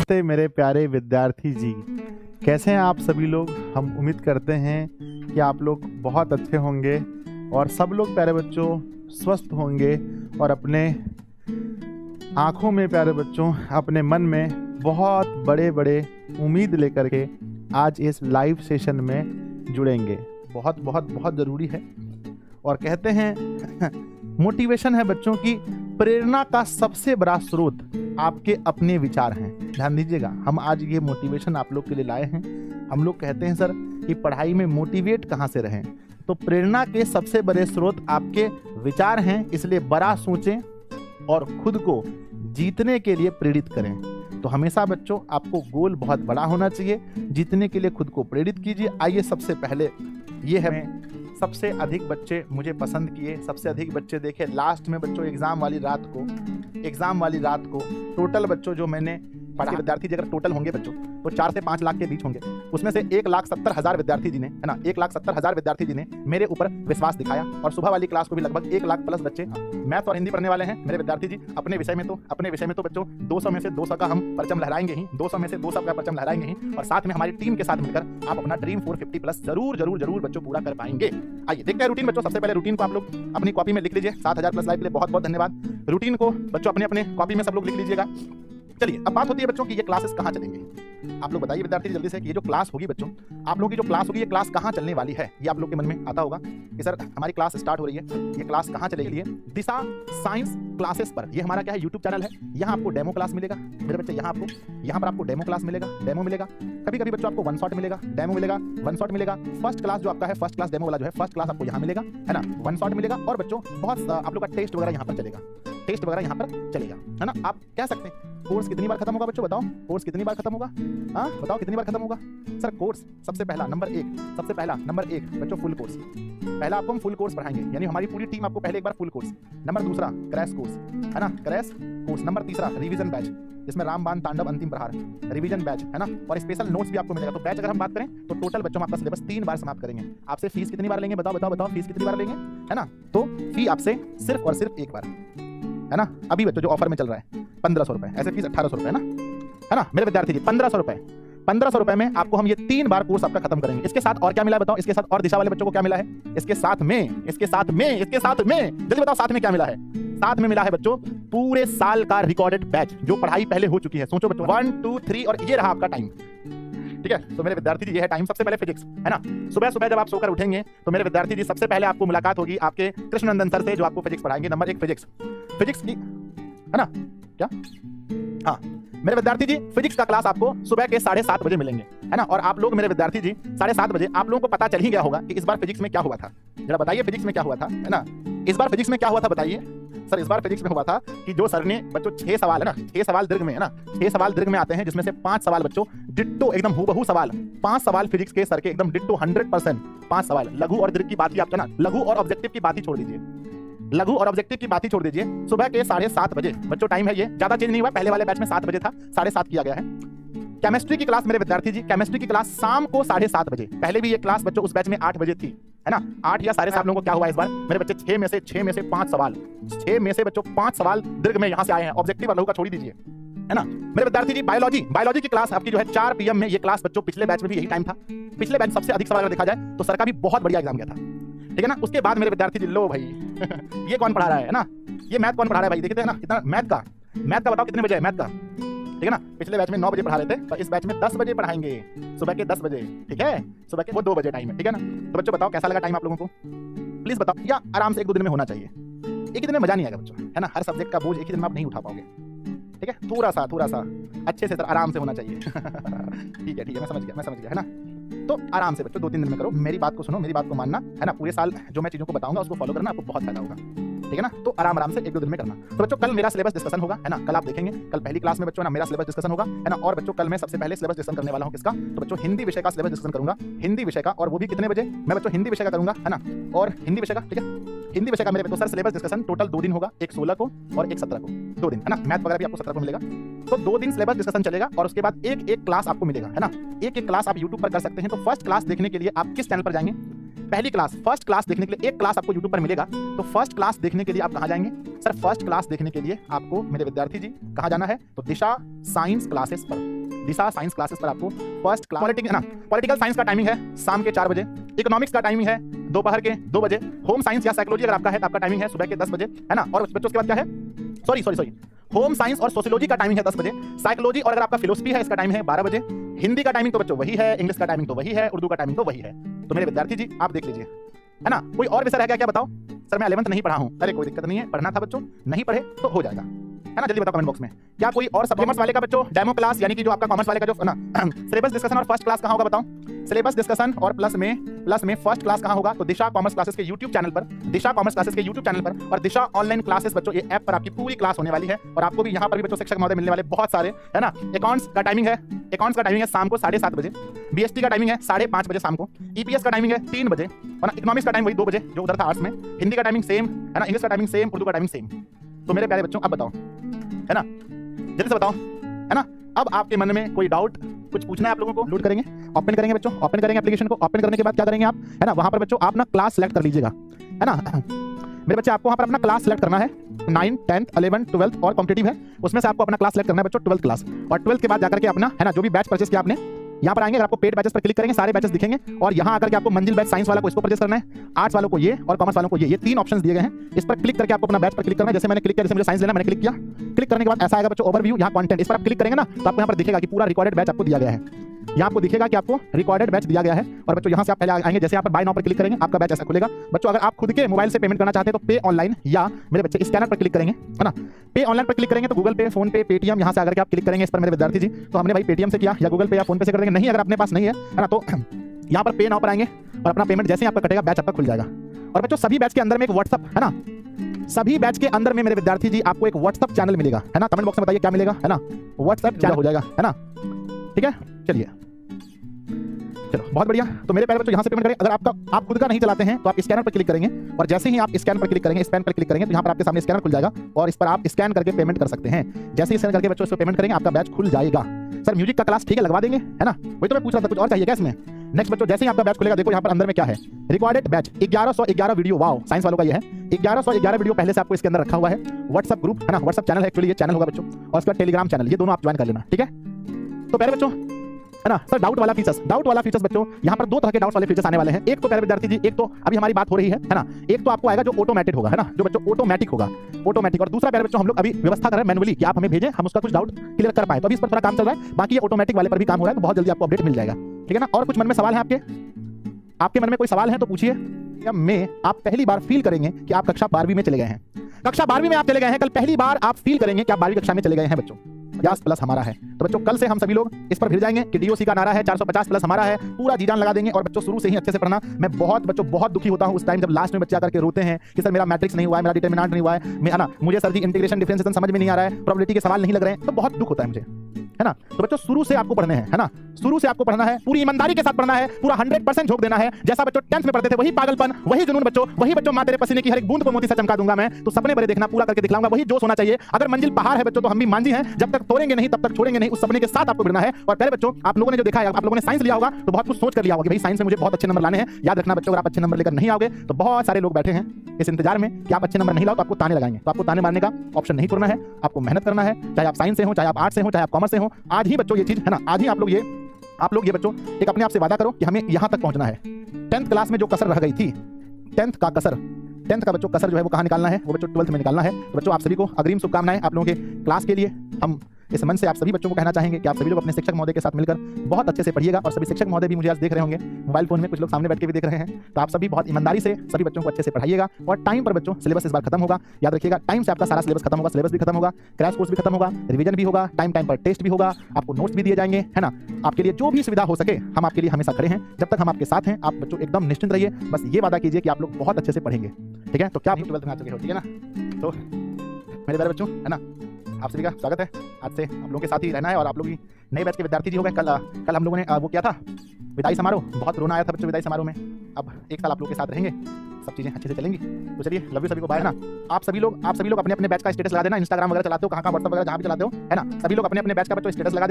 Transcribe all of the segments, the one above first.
नमस्ते मेरे प्यारे विद्यार्थी जी, कैसे हैं आप सभी लोग। हम उम्मीद करते हैं कि आप लोग बहुत अच्छे होंगे और सब लोग प्यारे बच्चों स्वस्थ होंगे और अपने आँखों में प्यारे बच्चों अपने मन में बहुत बड़े बड़े उम्मीद लेकर के आज इस लाइव सेशन में जुड़ेंगे। बहुत बहुत बहुत ज़रूरी है। और कहते हैं मोटिवेशन है बच्चों की प्रेरणा का सबसे बड़ा स्रोत आपके अपने विचार हैं। ध्यान दीजिएगा, हम आज ये मोटिवेशन आप लोग के लिए लाए हैं। हम लोग कहते हैं सर कि पढ़ाई में मोटिवेट कहाँ से रहें, तो प्रेरणा के सबसे बड़े स्रोत आपके विचार हैं। इसलिए बड़ा सोचें और खुद को जीतने के लिए प्रेरित करें। तो हमेशा बच्चों आपको गोल बहुत बड़ा होना चाहिए, जीतने के लिए खुद को प्रेरित कीजिए। आइए सबसे पहले ये है, सबसे अधिक बच्चे मुझे पसंद किए, सबसे अधिक बच्चे देखे लास्ट में बच्चों एग्जाम वाली रात को टोटल बच्चों जो मैंने पढ़ा विद्यार्थी जी अगर टोटल होंगे बच्चों तो 4 से 5 लाख के बीच होंगे। उसमें से 1,70,000 विद्यार्थी जी ने, है ना, 1,70,000 विद्यार्थी जी ने मेरे ऊपर विश्वास दिखाया। और सुबह वाली क्लास को भी लगभग 1 लाख प्लस बच्चे मैथ और हिंदी पढ़ने वाले हैं मेरे विद्यार्थी जी। अपने विषय में तो बच्चों 200 में से 200 का हम परचम लहराएंगे ही, 200 में से 200 का परचम लहराएंगे ही। और साथ में हमारी टीम के साथ मिलकर आप अपना ड्रीम 450 प्लस जरूर बच्चों पूरा कर पाएंगे। आइए देखते हैं रूटीन बच्चों। सबसे पहले रूटीन को आप लोग अपनी कॉपी में लिख लीजिए। 7,000 प्लस लाइक के लिए बहुत बहुत धन्यवाद। रूटीन को बच्चों अपने अपने कॉपी में सब लोग लिख लीजिएगा। चलिए अब बात होती है बच्चों कि ये क्लासेस कहाँ चलेंगे। आप लोग बताइए विद्यार्थी जल्दी से कि ये जो क्लास होगी बच्चों, आप लोगों की जो क्लास होगी ये क्लास कहाँ चलने वाली है। ये आप लोग के मन में आता होगा कि सर हमारी क्लास स्टार्ट हो रही है, ये क्लास कहाँ चलेगी। दिशा साइंस क्लासेस पर, ये हमारा क्या है यूट्यूब चैनल है। यहाँ आपको डेमो क्लास मिलेगा मेरे बच्चे, यहाँ पर आपको डेमो क्लास मिलेगा, डेमो मिलेगा। कभी कभी बच्चों आपको वन शॉट मिलेगा, डेमो मिलेगा, वन शॉट मिलेगा। फर्स्ट क्लास जो आपका है, फर्स्ट क्लास डेमो वाला जो है, फर्स्ट क्लास आपको यहाँ मिलेगा, है ना, वन शॉट मिलेगा। और बच्चों बहुत आप लोग का टेस्ट वगैरह यहाँ पर चलेगा, है ना। आप कह सकते हैं कोर्स कितनी बार खत्म होगा बच्चों, बताओ कोर्स कितनी बार खत्म होगा। हाँ बताओ कितनी बार खत्म होगा सर। कोर्स सबसे पहला नंबर एक बच्चों फुल कोर्स। पहला आपको हम फुल कोर्स पढ़ाएंगे, यानी हमारी पूरी टीम आपको पहले एक बार फुल कोर्स। नंबर दूसरा क्रैश कोर्स, है ना, क्रैश कोर्स। नंबर तीसरा रिवीजन बैच, जिसमें रामबाण तांडव अंतिम प्रहार रिवीजन बैच, है ना, और स्पेशल नोट्स भी आपको मिलेगा। तो बैच अगर हम बात करें तो टोटल बच्चों आपका सिलेबस 3 बार समाप्त करेंगे। आपसे फीस कितनी बार लेंगे, बताओ फीस कितनी बार लेंगे, है ना। तो फी आपसे सिर्फ और सिर्फ एक बार, है ना। अभी बच्चों जो ऑफर में चल रहा है 1,500 रुपए, ऐसे फीस 1,800 रुपए, है ना मेरे विद्यार्थी जी। 1,500 रुपए में आपको हम ये 3 बार कोर्स आपका खत्म करेंगे। इसके साथ और क्या मिला है बताओ, इसके साथ और दिशा वाले बच्चों को क्या मिला है, इसके साथ में जल्दी बताओ साथ में क्या मिला है। साथ में मिला है बच्चों पूरे साल का रिकॉर्डेड बैच, जो पढ़ाई पहले हो चुकी है। सोचो बच्चों 1, 2, 3 और ये रहा आपका टाइम, ठीक है। तो मेरे विद्यार्थी जी ये है टाइम। सबसे पहले फिजिक्स, है ना, सुबह जब आप सोकर उठेंगे तो मेरे विद्यार्थी जी सबसे पहले आपको मुलाकात होगी आपके कृष्णनंदन सर से, जो आपको फिजिक्स पढ़ाएंगे। नंबर 1 फिजिक्स की, है ना, क्या, हाँ मेरे विद्यार्थी जी फिजिक्स का क्लास आपको सुबह के 7:30 बजे मिलेंगे, है ना। और आप लोग मेरे विद्यार्थी जी 7:30 बजे आप लोगों को पता चल ही गया होगा कि इस बार फिजिक्स में क्या हुआ था। जरा बताइए फिजिक्स में क्या हुआ था, है ना, इस बार फिजिक्स में क्या हुआ था बताइए सर। इस बार फिजिक्स में हुआ था कि जो सर ने बच्चों 6 सवाल, है ना, 6 सवाल दीर्घ में, है ना, 6 सवाल दीर्घ में आते हैं, जिसमें से 5 सवाल बच्चों डिट्टो एकदम हूबहू सवाल, 5 सवाल फिजिक्स के सर के एकदम डिट्टो 100% 5 सवाल। लघु और दीर्घ की बात ही आप, ना, लघु और ऑब्जेक्टिव की बात ही छोड़ दीजिए, सुबह के 7:30 बजे बच्चों टाइम है। ये ज्यादा चेंज नहीं हुआ, पहले वाले बैच में 7 बजे था, 7:30 किया गया है। केमिस्ट्री की क्लास मेरे विद्यार्थी जी, केमिस्ट्री की क्लास शाम को 7:30 बजे। पहले भी ये क्लास बच्चों उस बैच में 8 बजे थी, है ना। 8 या 7:30 लोगों को क्या हुआ इस बार मेरे बच्चे, 6 में से 5 सवाल, 6 में से बच्चों 5 सवाल दीर्घ में यहाँ से आए हैं। ऑब्जेक्टिव और लघु का छोड़ दीजिए, है ना मेरे विद्यार्थी जी। बायोलॉजी की क्लास आपकी जो है 4 PM में। ये क्लास बच्चों पिछले बैच में भी यही टाइम था। पिछले बैच सबसे अधिक सवाल अगर देखा जाए तो सर का भी बहुत बढ़िया एग्जाम गया था, ठीक है ना। उसके बाद मेरे विद्यार्थी जी लो भाई ये कौन पढ़ा रहा है ना, ये मैथ कौन पढ़ा रहा है भाई, देखते हैं ना इतना मैथ का बताओ कितने बजे है मैथ का, ठीक है ना। पिछले बैच में 9 बजे पढ़ा रहे थे, तो इस बैच में 10 बजे पढ़ाएंगे, सुबह के 10 बजे, ठीक है, सुबह के वो 2 बजे टाइम है, ठीक है ना। तो बच्चों बताओ कैसा लगा टाइम आप लोगों को, प्लीज बताओ। या आराम से 1-2 दिन में होना चाहिए, एक ही दिन में मजा नहीं आएगा बच्चों, है ना। हर सब्जेक्ट का बोझ एक ही दिन में आप नहीं उठा पाओगे, ठीक है। थोड़ा सा अच्छे से आराम से होना चाहिए ठीक है मैं समझ गया, है ना। तो आराम से बच्चों 2-3 दिन में करो। मेरी बात को सुनो, मेरी बात को मानना, है ना। पूरे साल जो मैं चीजों को बताऊंगा उसको फॉलो करना, आपको बहुत फायदा होगा, ठीक है ना। तो आराम से 1-2 दिन में करना। तो बच्चों कल मेरा सिलेबस डिस्कशन होगा, है ना। कल आप देखेंगे, कल पहली क्लास में बच्चों ना मेरा सिलेबस डिस्कशन होगा, है ना। और बच्चों कल मैं सबसे पहले सिलेबस डिस्कशन करने वाला हूं किसका, तो बच्चों हिंदी विषय का सिलेबस डिस्कशन करूंगा, हिंदी विषय का। और वो भी कितने बजे, मैं बच्चों हिंदी विषय का करूंगा, है ना। और हिंदी विषय का, ठीक है, हिंदी विषय का मेरे बच्चों सर सिलेबस डिस्कशन टोटल 2 दिन होगा, एक 16 को और एक 17 को, 2 दिन, है ना। मैथ वगैरह भी आपको 17 को मिलेगा, तो 2 दिन सिलेबस डिस्कशन चलेगा। और उसके बाद एक क्लास आपको मिलेगा, है ना। एक क्लास आप यूट्यूब पर कर सकते हैं। तो फर्स्ट क्लास देखने के लिए आप किस चैनल पर जाएंगे, पहली क्लास फर्स्ट क्लास देखने के लिए एक क्लास आपको YouTube पर मिलेगा। तो फर्स्ट क्लास देखने के लिए आप कहां जाएंगे, सर फर्स्ट क्लास देखने के लिए आपको मेरे विद्यार्थी जी कहाँ जाना है? तो दिशा साइंस क्लासेस पर, दिशा साइंस क्लासेस पर आपको फर्स्ट क्लास पॉलिटिकल साइंस का टाइमिंग है शाम के 4 बजे, इकोनॉमिक्स का टाइमिंग है दोपहर के 2 बजे, होम साइंस या साइकोलॉजी अगर आपका है तो आपका टाइमिंग है सुबह के 10 बजे, है ना। और बच्चों उसके बाद क्या है, सॉरी होम साइंस और सोशियोलॉजी का टाइमिंग है 10 बजे, साइकोलॉजी और अगर आपका फिलोसफी है इसका टाइम है 12 बजे, हिंदी का टाइमिंग तो बच्चों वही है, इंग्लिश का टाइमिंग तो वही है, उर्दू का टाइमिंग तो वही है। तो मेरे विद्यार्थी जी आप देख लीजिए, है ना। कोई और विषय है क्या बताओ? सर मैं 11th नहीं पढ़ा हूं। अरे कोई दिक्कत नहीं है, पढ़ना था बच्चों, नहीं पढ़े तो हो जाएगा, है ना। जल्दी बताओ कमेंट बॉक्स में। क्या कोई और सब्जेक्ट्स वाले का बच्चों डेमो क्लास यानी कि जो आपका कॉमर्स वाले का जो ना सिलेबस डिस्कशन और फर्स्ट क्लास कहां होगा बताओ? सिलेबस डिस्कशन और प्लस में फर्स्ट क्लास कहां होगा? तो दिशा कॉमर्स क्लासेस के YouTube चैनल पर, दिशा कॉमर्स क्लासेस के YouTube चैनल पर और दिशा ऑनलाइन क्लासेस बच्चों ये ऐप पर आपकी पूरी क्लास होने वाली है। और आपको भी यहाँ पर भी बच्चों शिक्षक महोदय मिलने वाले बहुत सारे, है ना। अकाउंट्स का टाइमिंग है शाम को 7:30 बजे, BST का टाइमिंग है 5:30 बजे शाम को, EPS का टाइमिंग है 3 बजे, और इकोनॉमिक्स का टाइम वही 2 बजे जो उधर था आर्ट्स में, हिंदी का टाइमिंग सेम, है ना, इंग्लिश का टाइमिंग सेम, उर्दू का टाइमिंग सेम। तो मेरे प्यारे बच्चों अब बताओ, है ना, जल्दी से बताओ, है ना। अब आपके मन में कोई डाउट कुछ पूछना है आप लोगों को? लोड करेंगे, ओपन करेंगे बच्चों, ओपन करेंगे एप्लीकेशन को। ओपन करने के बाद क्या करेंगे आप, है ना, वहां पर बच्चों आप ना क्लास सेलेक्ट कर लीजिएगा, है ना। मेरे बच्चे आपको वहां पर अपना क्लास सेलेक्ट करना है, 9, 10, 11, 12 और कॉम्पिटिटिव है, उसमें से आपको अपना क्लास सेलेक्ट करना है बच्चों 12th क्लास। और 12th के बाद जाकर के अपना, है ना, जो भी बैच परचेस किया आपने, यहाँ पर आएंगे, अगर आपको पेड बैचेस पर क्लिक करेंगे सारे बैचेस दिखेंगे, और यहाँ आकर के आपको मंजिल बैच साइंस वाला को इसको परचेस करना है, आर्ट्स वालों को ये और कॉमर्स वालों को ये 3 ऑप्शंस दिए गए हैं। इस पर क्लिक करके आपको अपना बैच पर क्लिक करना है। जैसे मैंने क्लिक किया, जैसे मुझे साइंस लेना मैंने क्लिक किया, क्लिक करने के बाद ऐसा आएगा बच्चों ओवरव्यू, यहाँ कंटेंट, इस पर आप क्लिक करेंगे ना तो आपको यहाँ पर दिखेगा कि पूरा रिकॉर्डेड बैच आपको दिया गया है। यहाँ आपको दिखेगा कि आपको रिकॉर्डेड बैच दिया गया है। और बच्चों यहाँ से आप पहले आएंगे, जैसे यहाँ पर बाय नाउ पर क्लिक करेंगे आपका बैच ऐसा खुलेगा। बच्चों अगर आप खुद के मोबाइल से पेमेंट करना चाहते हैं तो पे ऑनलाइन, या मेरे बच्चे स्कैनर पर क्लिक करेंगे, है ना। पे ऑनलाइन पर क्लिक करेंगे तो गूगल पे, फोन पे, पेटीएम, यहाँ से अगर आप क्लिक करेंगे इस पर मेरे विद्यार्थी जी, तो हमने भाई पेटीएम से किया या गूगल पे या फोन पे से कर देंगे। नहीं अगर अपने पास नहीं है ना, तो यहाँ पर पे नाउ पर आएंगे और अपना पेमेंट जैसे ही आपका कटेगा बैच आपका खुल जाएगा। और बच्चों सभी बैच के अंदर में एक व्हाट्सअप, है ना, सभी बैच के अंदर में मेरे विद्यार्थी जी आपको एक व्हाट्सअप चैनल मिलेगा, है ना। कमेंट बॉक्स में बताइए क्या मिलेगा, है ना, व्हाट्सअप चैनल हो जाएगा, है ना। ठीक है, चलिए चलो बहुत बढ़िया। तो मेरे प्यारे बच्चों यहाँ से पेमेंट करें। अगर आप खुद का नहीं चलाते हैं तो आप स्कैनर पर क्लिक करेंगे, और जैसे ही आप स्कैन पर क्लिक करेंगे, स्कैन पर क्लिक करेंगे तो यहाँ पर आपके सामने स्कैनर खुल जाएगा और इस पर आप स्कैन करके पेमेंट कर सकते हैं। जैसे ही स्कैन करके बच्चों इसको पेमेंट करेंगे आपका बैच खुल जाएगा। सर म्यूजिक का क्लास ठीक है लगवा देंगे, है ना, वही तो मैं पूछ रहा था, कुछ और चाहिए क्या इसमें? नेक्स्ट बच्चों जैसे ही आपका बैच खुलेगा, देखो यहाँ पर अंदर में क्या है, recorded batch 1111 video, wow science वालों का ये है, 1111 वीडियो पहले से आपको इसके अंदर रखा हुआ है। व्हाट्सएप ग्रुप, है ना, व्हाट्सएप चैनल है, एक्चुअली ये चैनल होगा बच्चों, और उसका टेलीग्राम चैनल, ये दोनों आप ज्वाइन कर लेना, ठीक है। तो प्यारे बच्चों, है ना। सर डाउट वाला फीचर्स बच्चों, यहाँ पर 2 तरह के डाउट वाले फीचर्स आने वाले हैं। एक तो प्यारे विद्यार्थी जी, एक तो अभी हमारी बात हो रही है ना, एक तो आपको आएगा जो ऑटोमेटेड होगा, है ना, जो बच्चों ऑटोमेटिक होगा, ऑटोमेटिक। और दूसरा प्यारे बच्चों हम लोग अभी व्यवस्था कर रहे हैं मैनुअली कि आप हमें भेजें, हम उसका कुछ डाउट क्लियर कर पाए। तो अभी इस पर थोड़ा काम चल रहा है, बाकी ये ऑटोमेटिक वाले पर भी काम हो रहा है, तो बहुत जल्दी आपको अपडेट मिल जाएगा, ठीक है ना। और कुछ मन में सवाल है आपके मन में कोई सवाल है तो पूछिए। में आप पहली बार फील करेंगे कि आप कक्षा 12वीं में चले गए हैं, कक्षा 12वीं में आप चले गए हैं, कल पहली बार आप फील करेंगे कि आप 12वीं कक्षा में चले गए हैं बच्चों। 50+ हमारा है, तो बच्चों कल से हम सभी लोग इस पर भिड़ जाएंगे कि DOC का नारा है, 450+ हमारा है, पूरा जी जान लगा देंगे। और बच्चों शुरू से ही अच्छे से पढ़ना। मैं बहुत दुखी होता हूं उस टाइम जब लास्ट में बच्चे आकर के रोते हैं कि सर मेरा मैट्रिक्स नहीं हुआ है, मेरा डिटरमिनेंट नहीं हुआ है ना, मुझे सर जी इंटीग्रेशन डिफरेंशिएशन समझ में नहीं आ रहा है, प्रोबेबिलिटी के सवाल नहीं लग रहे हैं, तो बहुत दुख होता है मुझे, है ना। तो बच्चों शुरू से आपको पढ़ने हैं, है ना, शुरू से आपको पढ़ना है, पूरी ईमानदारी के साथ पढ़ना है, पूरा 100% झोंक देना है। जैसा बच्चों 10th में पढ़ते थे वही पागलपन, वही जुनून बच्चों, वही बच्चों माँ तेरे पसीने की हर एक बूंद को मोती से चमका दूंगा मैं, तो सपने बड़े देखना, पूरा करके दिखलाऊंगा, वही जोश होना चाहिए। अगर मंजिल पहाड़ है बच्चों तो हम भी मांझी हैं, जब तक तोड़ेंगे नहीं तब तक छोड़ेंगे नहीं, उस सपने के साथ आपको बढ़ना है। और पहले बच्चों आप लोगों ने जो देखा है, आप लोगों ने साइंस लिया होगा तो बहुत कुछ सोच कर लिया होगा कि भाई साइंस में मुझे बहुत अच्छे नंबर लाने हैं। याद रखना बच्चों, अगर आप अच्छे नंबर लेकर नहीं आओगे तो बहुत सारे लोग बैठे हैं इस इंतजार में कि आप अच्छे नंबर नहीं लाओ तो आपको ताने लगाएंगे। तो आपको ताने मारने का ऑप्शन नहीं छोड़ना है, आपको मेहनत करना है, चाहे आप साइंस से हो, चाहे आप आर्ट्स से हो, चाहे आप कॉमर्स से हो। आज ही बच्चों ये चीज, है ना, आज ही आप लोग ये बच्चों एक अपने आप से वादा करो कि हमें यहां तक पहुंचना है। 10th क्लास में जो कसर रह गई थी, 10th का बच्चों कसर जो है वो कहां निकालना है, वो बच्चों 12th में निकालना है। तो बच्चों आप सभी को अग्रिम शुभकामनाएं आप लोगों के क्लास के लिए। हम इस मन से आप सभी बच्चों को कहना चाहेंगे कि आप सभी लोग अपने शिक्षक महोदय के साथ मिलकर बहुत अच्छे से पढ़िएगा। और सभी शिक्षक महोदय भी मुझे आज देख रहे होंगे मोबाइल फोन में, कुछ लोग सामने बैठ के भी देख रहे हैं, तो आप सभी बहुत ईमानदारी से सभी बच्चों को अच्छे से पढ़ाइएगा। और टाइम पर बच्चों सिलेबस इस बार खत्म होगा, याद रखिएगा, टाइम से आपका सारा सिलेबस खत्म होगा, सिलेबस भी खत्म होगा, क्रैश कोर्स भी खत्म होगा, रिवीजन भी होगा, टाइम पर टेस्ट भी होगा, आपको नोट्स भी दिए जाएंगे, है ना। आपके लिए जो भी सुविधा हो सके हम आपके लिए हमेशा खड़े हैं। जब तक हम आपके साथ हैं आप बच्चों एकदम निश्चिंत रहिए, बस ये वादा कीजिए कि आप लोग बहुत अच्छे से पढ़ेंगे, ठीक है। तो क्या आप 12th में आ चुके हो, ठीक है ना। तो मेरे प्यारे बच्चों, है ना, आप सभी का स्वागत है। आज से आप लोगों के साथ ही रहना है और आप लोग भी नए बैच के विद्यार्थी जी हो गए। कल हम लोगों ने वो किया था विदाई समारोह, बहुत रोना आया था बच्चों विदाई समारोह में। अब 1 साल आप लोगों के साथ रहेंगे, सब चीजें अच्छे से चलेंगी। तो चलिए, लव यू सभी को, बाय ना। आप सभी लोग अपने अपने बैच का स्टेटस लगा देना। इंस्टाग्राम वगैरह चलाते हो, कहाँ व्हाट्सएप वगैरह जहाँ भी चलाते हो, है ना, सभी लोग अपने अपने बैच का बच्चों स्टेटस लगा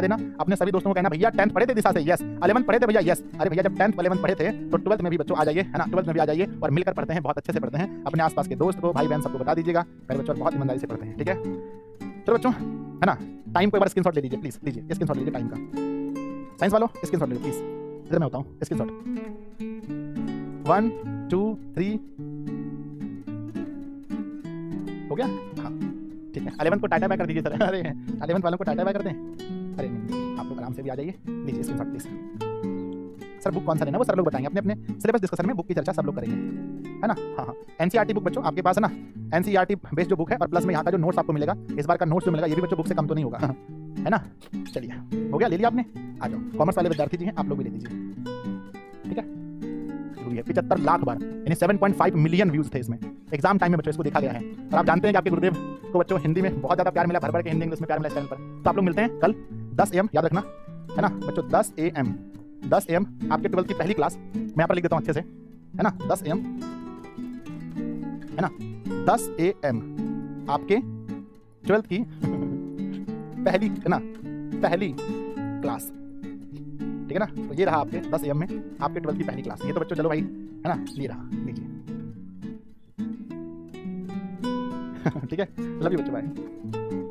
देना। अपने सभी दोस्तों को कहना भैया 10th पढ़े थे दिशा से, यस। 11th पढ़े थे भैया, यस। अरे भैया जब 10th 11th पढ़े थे तो 12th में भी बच्चों आ जाइए, है ना, 12th में भी आ जाइए और मिलकर पढ़ते हैं, बहुत अच्छे से पढ़ते हैं। अपने आसपास के दोस्त को, भाई बहन सबको बता दीजिएगा, मेरे बच्चों बहुत ईमानदारी से पढ़ते हैं, ठीक है। चलो बच्चों, है ना, टाइम को एक बार स्क्रीनशॉट ले लीजिए, प्लीज लीजिए, स्क्रीनशॉट लीजिए टाइम का। साइंस वालों स्क्रीनशॉट लीजिए प्लीज, इधर मैं होता हूँ, स्क्रीनशॉट 1 2 3 हो गया। हाँ ठीक है, 11th को टाटा बाय कर दीजिए सर। अरे 11th वालों को टाटा बाय कर दें। अरे नहीं, आप लोग आराम से भी आ जाइए, लीजिए स्क्रीनशॉट प्लीज। सर बुक कौन सा लेना वो सर लोग बताएंगे, अपने अपने सिलेबस डिस्कशन में बुक की चर्चा सब लोग करेंगे, है ना। हाँ, एनसीईआरटी बुक बच्चों आपके पास है ना, एनसीईआरटी बेस्ड जो बुक है, और प्लस में यहाँ का जो नोट्स आपको मिलेगा, इस बार का नोट्स जो मिलेगा ये भी बच्चों बुक से कम तो नहीं होगा, है ना। चलिए हो गया, ले लिया आपने, आ जाओ। कॉमर्स वाले विद्यार्थी जी हैं, आप लोग भी ले लीजिए, ठीक है। 75 लाख बार, यानी 7.5 मिलियन व्यूज थे इसमें। एग्जाम टाइम में बच्चों इसको देखा गया है, और आप जानते हैं कि आपके गुरुदेव को बच्चों हिंदी में बहुत ज्यादा प्यार मिला, भर भर के हिंदी इंग्लिश में प्यार मिला इस चैनल पर। तो आप लोग मिलते हैं कल 10 AM, याद रखना, है ना बच्चों, 10 AM आपके 12th की पहली क्लास। मैं यहाँ पर लिख देता हूँ अच्छे से, है ना, 10 AM, है ना, 10 AM आपके 12th की पहली, है ना, पहली क्लास, ठीक है ना। तो ये रहा आपके 10 AM में आपके 12th की पहली क्लास। ये तो बच्चों चलो भाई, है ना, ये रहा, लीजिए। ठीक है, लव यू बच्चों, बाय।